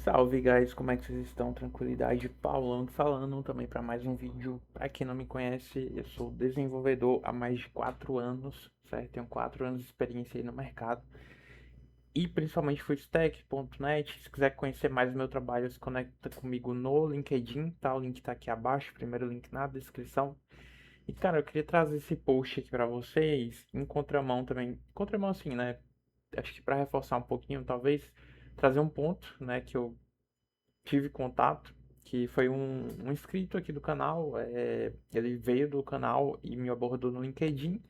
Salve guys, como é que vocês estão? Tranquilidade, Paulão falando também para mais um vídeo. Para quem não me conhece, eu sou desenvolvedor há mais de 4 anos, certo? Tenho 4 anos de experiência aí no mercado e principalmente full stack.net. Se quiser conhecer mais o meu trabalho, se conecta comigo no LinkedIn, tá? O link tá aqui abaixo, primeiro link na descrição. E cara, eu queria trazer esse post aqui para vocês, em contramão também, contramão assim, né? Acho que para reforçar um pouquinho, talvez trazer um ponto, né, que eu tive contato, que foi um inscrito aqui do canal. Ele veio do canal e me abordou no LinkedIn,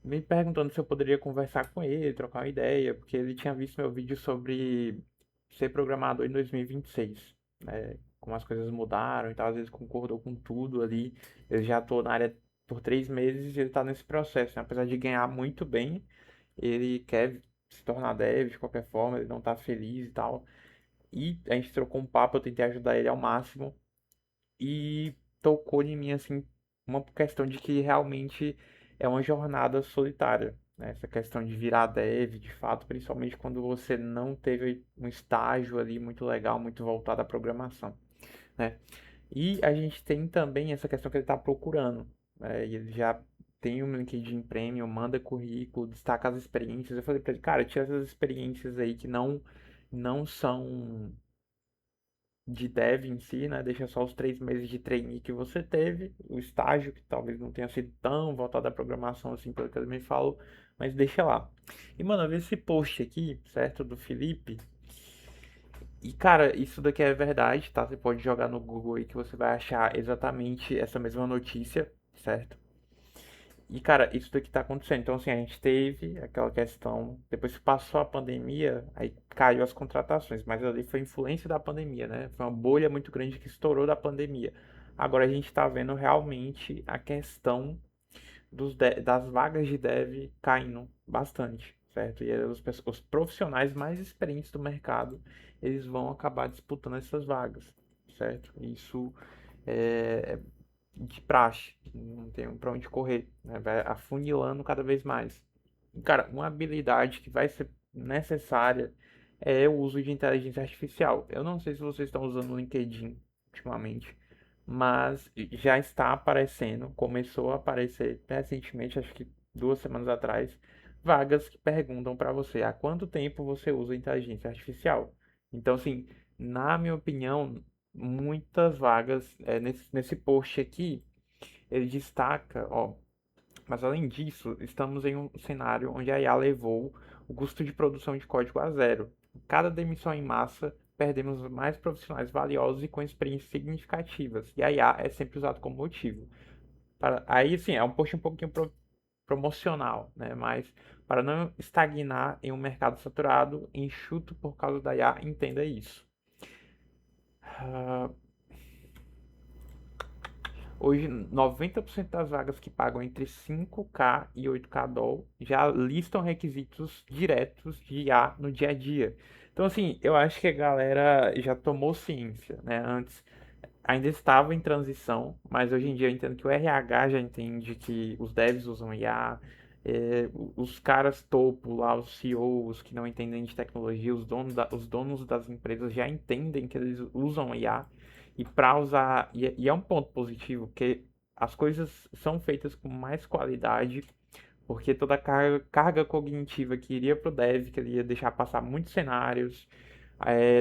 me perguntando se eu poderia conversar com ele, trocar uma ideia, porque ele tinha visto meu vídeo sobre ser programador em 2026, né? Como as coisas mudaram e tal, às vezes concordou com tudo ali. Eu já estou na área por 3 meses e ele está nesse processo, né? Apesar de ganhar muito bem, ele quer se tornar dev de qualquer forma, ele não está feliz e tal. E a gente trocou um papo, eu tentei ajudar ele ao máximo. E tocou em mim, assim, uma questão de que realmente é uma jornada solitária, né? Essa questão de virar dev, de fato, principalmente quando você não teve um estágio ali muito legal, muito voltado à programação, né? E a gente tem também essa questão que ele está procurando, né? E ele já tem um LinkedIn Premium, manda currículo, destaca as experiências. Eu falei para ele, cara, tira essas experiências aí que não são de dev em si, né? Deixa só os 3 meses de trainee que você teve, o estágio, que talvez não tenha sido tão voltado à programação assim, pelo que ele me falou, mas deixa lá. E, mano, eu vi esse post aqui, certo? Do Felipe. E, cara, isso daqui é verdade, tá? Você pode jogar no Google aí que você vai achar exatamente essa mesma notícia, certo? E, cara, isso daqui tá acontecendo. Então, assim, a gente teve aquela questão, depois que passou a pandemia, aí caiu as contratações, mas ali foi influência da pandemia, né? Foi uma bolha muito grande que estourou da pandemia. Agora a gente tá vendo realmente a questão das vagas de dev caindo bastante, certo? E aí os profissionais mais experientes do mercado, eles vão acabar disputando essas vagas, certo? Isso é de praxe, não tem pra onde correr, né? Vai afunilando cada vez mais. Cara, uma habilidade que vai ser necessária é o uso de inteligência artificial. Eu não sei se vocês estão usando o LinkedIn ultimamente, mas já está aparecendo, começou a aparecer recentemente, acho que 2 semanas atrás, vagas que perguntam para você há quanto tempo você usa inteligência artificial. Então, assim, na minha opinião, muitas vagas, nesse post aqui, ele destaca, ó, mas além disso, estamos em um cenário onde a IA levou o custo de produção de código a zero. Cada demissão em massa, perdemos mais profissionais valiosos e com experiências significativas. E a IA é sempre usado como motivo. Aí, sim, é um post um pouquinho promocional, né? Mas para não estagnar em um mercado saturado, enxuto por causa da IA, entenda isso. Ah, Hoje, 90% das vagas que pagam entre 5K e 8K doll já listam requisitos diretos de IA no dia a dia. Então, assim, eu acho que a galera já tomou ciência, né? Antes ainda estava em transição, mas hoje em dia eu entendo que o RH já entende que os devs usam IA, os caras topo lá, os CEOs que não entendem de tecnologia, os donos das empresas já entendem que eles usam IA e para usar, e é um ponto positivo, porque as coisas são feitas com mais qualidade, porque toda a carga cognitiva que iria para o dev, que ele ia deixar passar muitos cenários,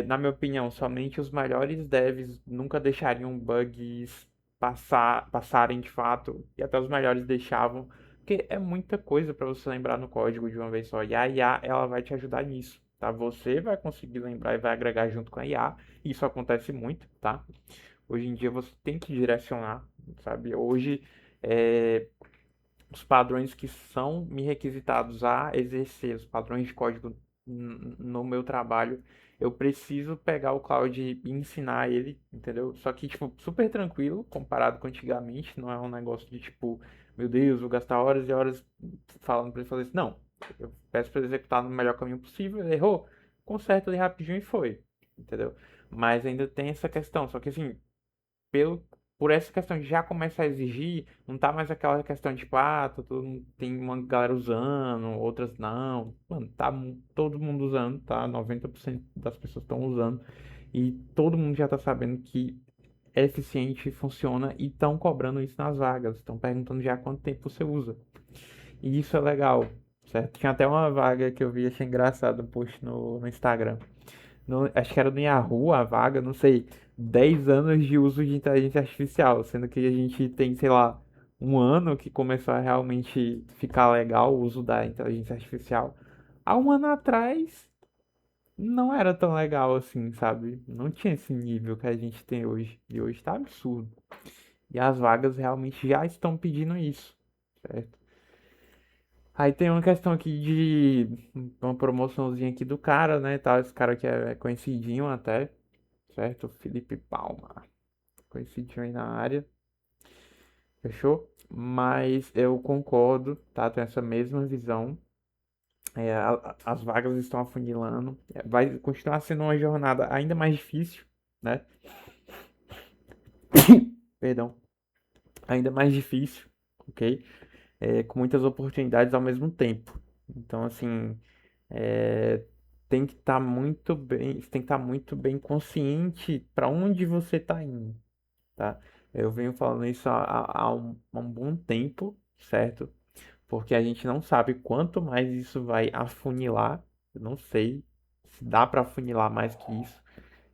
na minha opinião, somente os melhores devs nunca deixariam bugs passarem de fato, e até os melhores deixavam, porque é muita coisa para você lembrar no código de uma vez só. E a IA, ela vai te ajudar nisso, tá? Você vai conseguir lembrar e vai agregar junto com a IA. Isso acontece muito, tá? Hoje em dia você tem que direcionar, sabe? Hoje, é, os padrões que são me requisitados a exercer, os padrões de código no meu trabalho, eu preciso pegar o Cloud e ensinar ele, entendeu? Só que, tipo, super tranquilo comparado com antigamente, não é um negócio de tipo, meu Deus, vou gastar horas e horas falando para ele fazer isso. Não, eu peço para ele executar no melhor caminho possível, ele errou, conserta ele rapidinho e foi, entendeu? Mas ainda tem essa questão, só que assim, pelo por essa questão de já começar a exigir, não tá mais aquela questão de, tipo, tem uma galera usando, outras não. Mano, todo mundo usando, tá? 90% das pessoas estão usando. E todo mundo já tá sabendo que é eficiente, funciona e estão cobrando isso nas vagas. Estão perguntando já há quanto tempo você usa. E isso é legal, certo? Tinha até uma vaga que eu vi, achei engraçado, um post no Instagram. Acho que era no Yahoo a vaga, não sei, 10 anos de uso de inteligência artificial, sendo que a gente tem, sei lá, um ano que começou a realmente ficar legal o uso da inteligência artificial. Há um ano atrás não era tão legal assim, sabe? Não tinha esse nível que a gente tem hoje. E hoje tá absurdo. E as vagas realmente já estão pedindo isso, certo? Aí tem uma questão aqui de uma promoçãozinha aqui do cara, né? Tá, esse cara que é conhecidinho até, certo? Felipe Palma, conhecidinho aí na área, fechou? Mas eu concordo, tá? Tenho essa mesma visão. As vagas estão afunilando. Vai continuar sendo uma jornada ainda mais difícil, né? Perdão, ainda mais difícil, ok? Com muitas oportunidades ao mesmo tempo. Então, assim, é, tem que estar muito bem, você tem que estar muito bem consciente para onde você está indo, tá? Eu venho falando isso há um bom tempo, certo? Porque a gente não sabe quanto mais isso vai afunilar. Eu não sei se dá para afunilar mais que isso.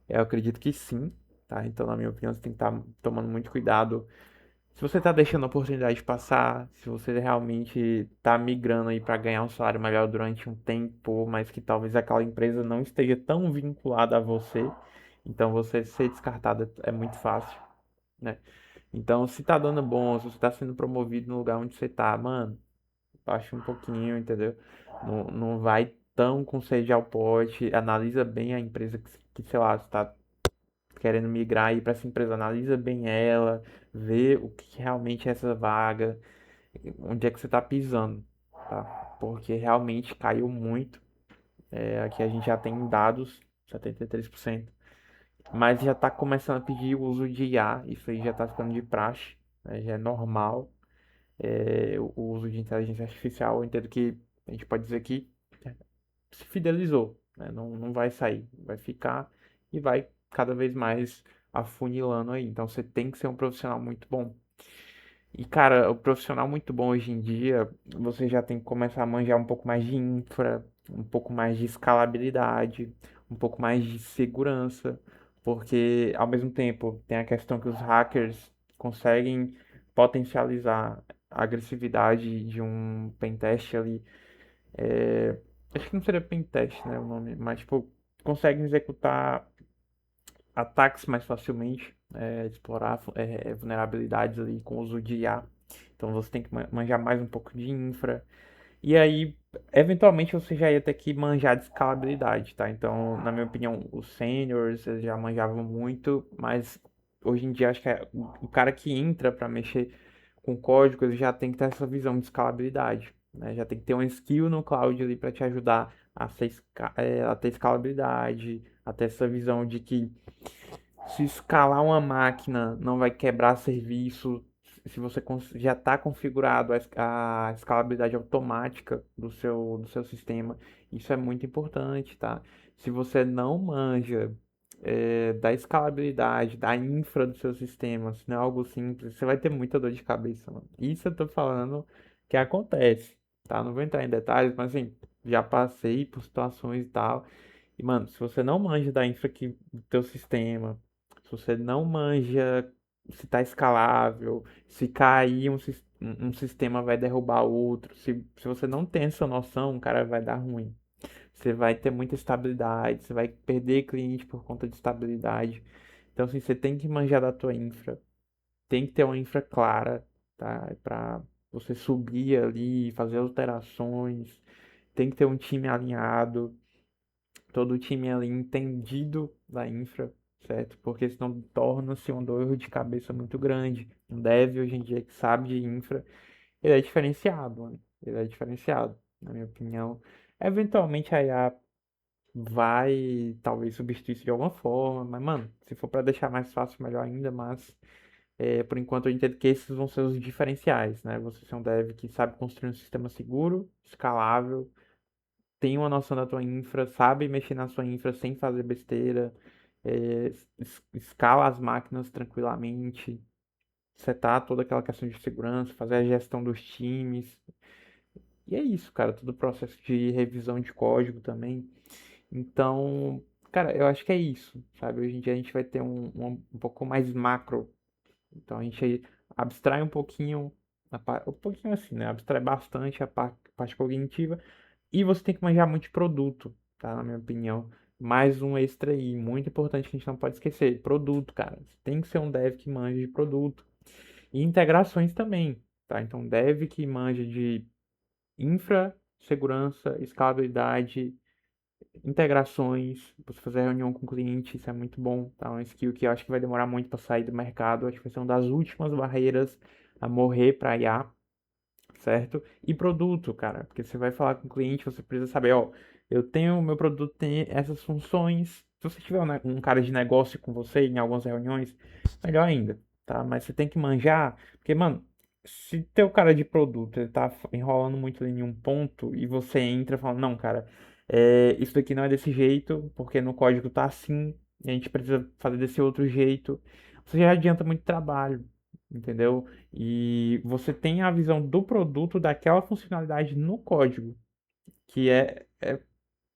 Eu acredito que sim, tá? Então, na minha opinião, você tem que estar tomando muito cuidado se você está deixando a oportunidade passar, se você realmente está migrando aí para ganhar um salário melhor durante um tempo, mas que talvez aquela empresa não esteja tão vinculada a você, então você ser descartado é muito fácil, né? Então, se tá dando bom, se você tá sendo promovido no lugar onde você tá, mano, baixa um pouquinho, entendeu? Não vai tão com sede ao pote, analisa bem a empresa que sei lá, está querendo migrar aí para essa empresa, analisa bem ela, vê o que realmente é essa vaga, onde é que você está pisando, tá? Porque realmente caiu muito. Aqui a gente já tem dados, 73%, mas já está começando a pedir o uso de IA, isso aí já está ficando de praxe, né? Já é normal, o uso de inteligência artificial. Eu entendo que a gente pode dizer que se fidelizou, né? Não vai sair, vai ficar e vai cada vez mais afunilando aí. Então você tem que ser um profissional muito bom. E cara, o profissional muito bom hoje em dia, você já tem que começar a manjar um pouco mais de infra, um pouco mais de escalabilidade, um pouco mais de segurança, porque ao mesmo tempo tem a questão que os hackers conseguem potencializar a agressividade de um pentest ali. Acho que não seria pentest, né, o nome, mas tipo, conseguem executar ataques mais facilmente, explorar vulnerabilidades ali com o uso de IA. Então você tem que manjar mais um pouco de infra. E aí, eventualmente, você já ia ter que manjar de escalabilidade, tá? Então, na minha opinião, os seniors eles já manjavam muito, mas hoje em dia acho que o cara que entra para mexer com código, ele já tem que ter essa visão de escalabilidade, né? Já tem que ter um skill no cloud ali para te ajudar a ter escalabilidade, a ter essa visão de que se escalar uma máquina não vai quebrar serviço, se você já está configurado a escalabilidade automática do seu sistema, isso é muito importante, tá? Se você não manja da escalabilidade, da infra do seu sistema, se não é algo simples, você vai ter muita dor de cabeça, mano. Isso eu tô falando que acontece, tá? Não vou entrar em detalhes, mas assim, já passei por situações e tal. E, mano, se você não manja da infra do teu sistema, se você não manja se tá escalável, se cair um sistema vai derrubar outro, se você não tem essa noção, cara, vai dar ruim. Você vai ter muita estabilidade, você vai perder cliente por conta de estabilidade. Então, assim, você tem que manjar da tua infra, tem que ter uma infra clara, tá? Pra você subir ali, fazer alterações, tem que ter um time alinhado, todo o time ali entendido da infra, certo? Porque senão torna-se uma dor de cabeça muito grande. Um dev hoje em dia que sabe de infra, ele é diferenciado, mano. Ele é diferenciado, na minha opinião. Eventualmente a IA vai talvez substituir isso de alguma forma, mas mano, se for para deixar mais fácil, melhor ainda, mas Por enquanto, eu entendo que esses vão ser os diferenciais, né? Você ser um dev que sabe construir um sistema seguro, escalável, tem uma noção da tua infra, sabe mexer na sua infra sem fazer besteira, escala as máquinas tranquilamente, setar toda aquela questão de segurança, fazer a gestão dos times. E é isso, cara, todo o processo de revisão de código também. Então, cara, eu acho que é isso, sabe? Hoje em dia a gente vai ter um pouco mais macro. Então a gente abstrai um pouquinho, um pouquinho assim, né? Abstrai bastante a parte cognitiva e você tem que manjar muito de produto, tá? Na minha opinião. Mais um extra aí, muito importante que a gente não pode esquecer. Produto, cara. Você tem que ser um dev que manja de produto. E integrações também, tá? Então, dev que manja de infra, segurança, escalabilidade, integrações, você fazer reunião com o cliente, isso é muito bom, tá? Um skill que eu acho que vai demorar muito para sair do mercado, acho que vai ser uma das últimas barreiras a morrer para IA, certo? E produto, cara, porque você vai falar com o cliente, você precisa saber, ó, eu tenho, meu produto tem essas funções. Se você tiver um cara de negócio com você em algumas reuniões, melhor ainda, tá? Mas você tem que manjar, porque, mano, se teu cara de produto ele tá enrolando muito em um ponto e você entra falando, não, cara, isso daqui não é desse jeito, porque no código tá assim, e a gente precisa fazer desse outro jeito, você já adianta muito trabalho, entendeu? E você tem a visão do produto daquela funcionalidade no código, que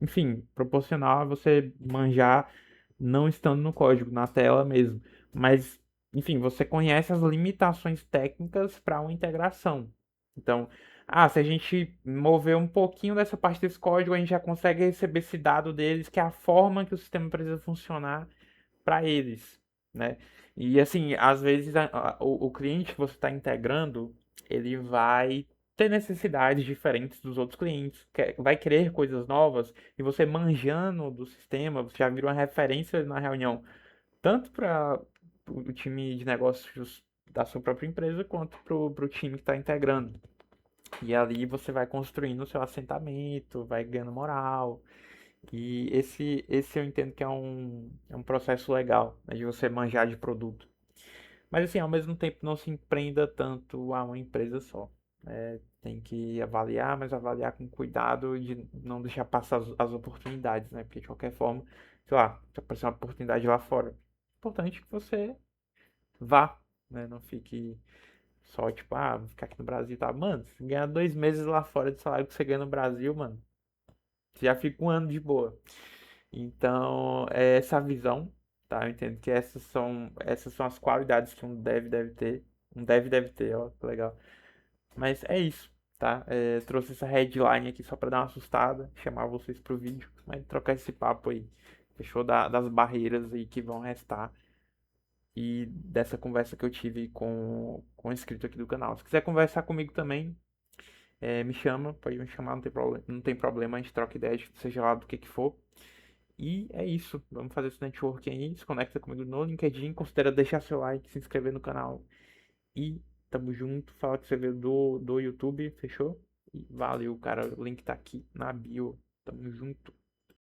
enfim, proporcional a você manjar não estando no código, na tela mesmo. Mas, enfim, você conhece as limitações técnicas para uma integração. Então, se a gente mover um pouquinho dessa parte desse código, a gente já consegue receber esse dado deles, que é a forma que o sistema precisa funcionar para eles, né? E assim, às vezes o cliente que você está integrando, ele vai ter necessidades diferentes dos outros clientes, vai querer coisas novas, e você manjando do sistema, você já vira uma referência na reunião, tanto para o time de negócios da sua própria empresa, quanto para o time que está integrando. E ali você vai construindo o seu assentamento, vai ganhando moral, e esse eu entendo que é um processo legal, né, de você manjar de produto. Mas assim, ao mesmo tempo não se empreenda tanto a uma empresa só. Tem que avaliar, mas avaliar com cuidado de não deixar passar as oportunidades, né? Porque de qualquer forma, sei lá, se aparecer uma oportunidade lá fora, é importante que você vá, né? Não fique só tipo, vou ficar aqui no Brasil, tá? Mano, se ganhar 2 meses lá fora de salário que você ganha no Brasil, mano, você já fica um ano de boa. Então, é essa visão, tá? Eu entendo que essas são as qualidades que um dev deve ter. Um dev deve ter, ó, que legal. Mas é isso, tá? Trouxe essa headline aqui só pra dar uma assustada, chamar vocês pro vídeo, mas trocar esse papo aí. Fechou das barreiras aí que vão restar e dessa conversa que eu tive com o inscrito aqui do canal. Se quiser conversar comigo também, me chama, pode me chamar, não tem problema, a gente troca ideias, seja lá do que for. E é isso. Vamos fazer esse networking aí. Se conecta comigo no LinkedIn. Considera deixar seu like, se inscrever no canal. E tamo junto. Fala que você veio do YouTube. Fechou? E valeu, cara. O link tá aqui na bio. Tamo junto.